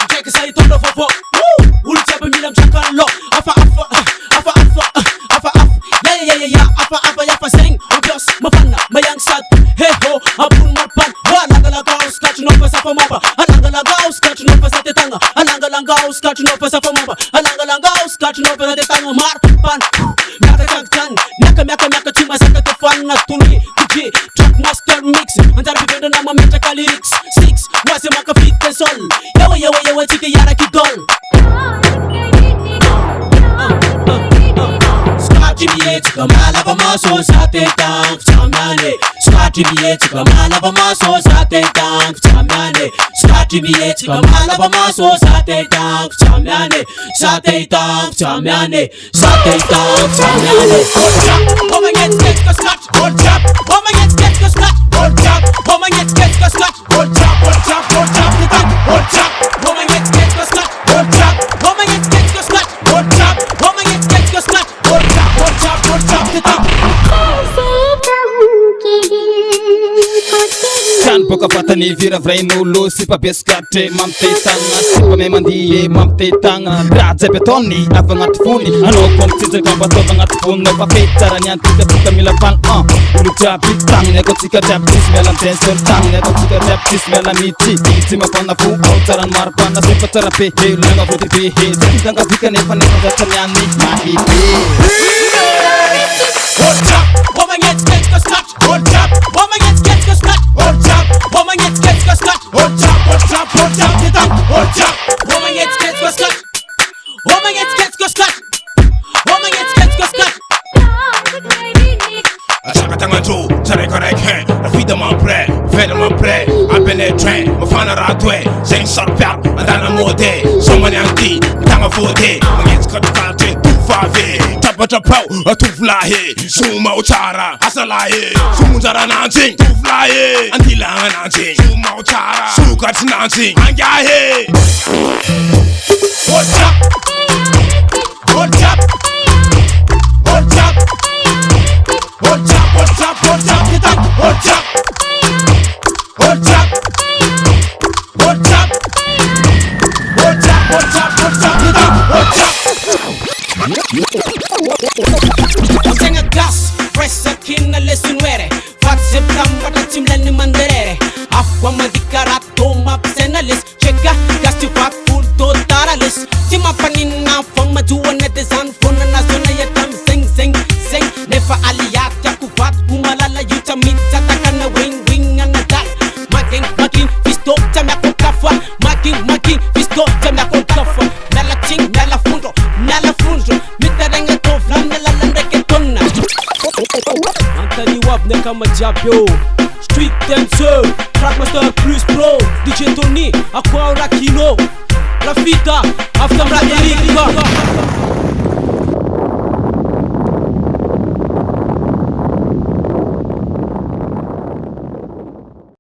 Check sa ito na fofo. Ulit sa pamilang tsakalo. Afa. Yeah. Afa sing. Obvious. Mafana. Mayang sad. Hey ho. Abun marpan. Alangalagaw. Scratch no pa sa pamaba. Alangalagaw. Scratch no pa sa tetanga. Alangalagaw. Scratch no pa sa pamaba. Alangalagaw. Scratch no pa sa tetanga. Marpan. Maka cuma sa katafan na tuni. DJ. Track master mix. Antar bibendo na mamenta ka lyrics. 6. Wase maka fit and sol. Yawa chika yara kidol. Scratchy chika malaba maso sa tetang chamane. Scratchy chika malaba maso sa tetang chamane. Scratchy chika malaba maso sa tetang chamane. Sa tetang chamane. Sa tetang chamane. Home against get go scratch. Hold up. Home against get go scratch. Hold up. Home against get go scratch. Hold up. Hold up. Home against get go scratch. Hold up. Home against get go scratch. Hold up. Home against get go scratch. Hold up. San boka fatani vira vrain'olo sy mpampiasakatre mamitay tagna sy mpamemandihe mamitay tagna raha jiaby ataony avy agnaty fony anao koa mitsinjaka mba ataovy agnaty fony nao fafety tsara ny antikapika mila fany olo jiaby tagnany ataotsika jiaby tsisy miala amizay tagnany ataotsika jiaby tsisy miala mity tsy mafana fo ao tsara ny maripana sy fa tsara be olo nagna voty be he zay mitangavika nefa zatra miany mahity. Hold up, woman gets go scratch. Hold up, woman gets go scratch. Hold up, woman gets go scratch. Hold up, hold up, woman gets go scratch. Woman gets go scratch. Woman gets go scratch. Achakatanga tu, tare correct, la fille de mon prêt, fait de mon prêt, appelé train, me fan à ratoué, c'est une sorte de dans la mode, son manianti, dans ma faute, on gets cut party, tout favé. Tapau, tu fly, suma uchara, asalaye, sumujara nanting, tu fly, antila nanting, suma uchara, sukat nanting, angahe. What's up? What's up? What's up? What's up? What's up? What's up? What's up? What's up? What's up? What's up? What's up? What's up? What's up? Tenga gas, pressa kina le sunwere. Facce plamba da timlani manderere. Afwa madikarato mapsenalis. Cheka gas to pack full totalalis. Tima panina fama juana desan fona na zona yatam sing. Nefa aliyat yakuvat kumalala yuta mitsa takana wing anadal. Making fisto tamya kokafa. Making fisto tamya kokafa. Nala fundo. Mitarenga tofla nala ketonna. Anthony Wabne kama Jabio. Street dancer, Trackmaster plus pro. DJ Tony, Aqua Rakino. La Fita, After Rap Erika.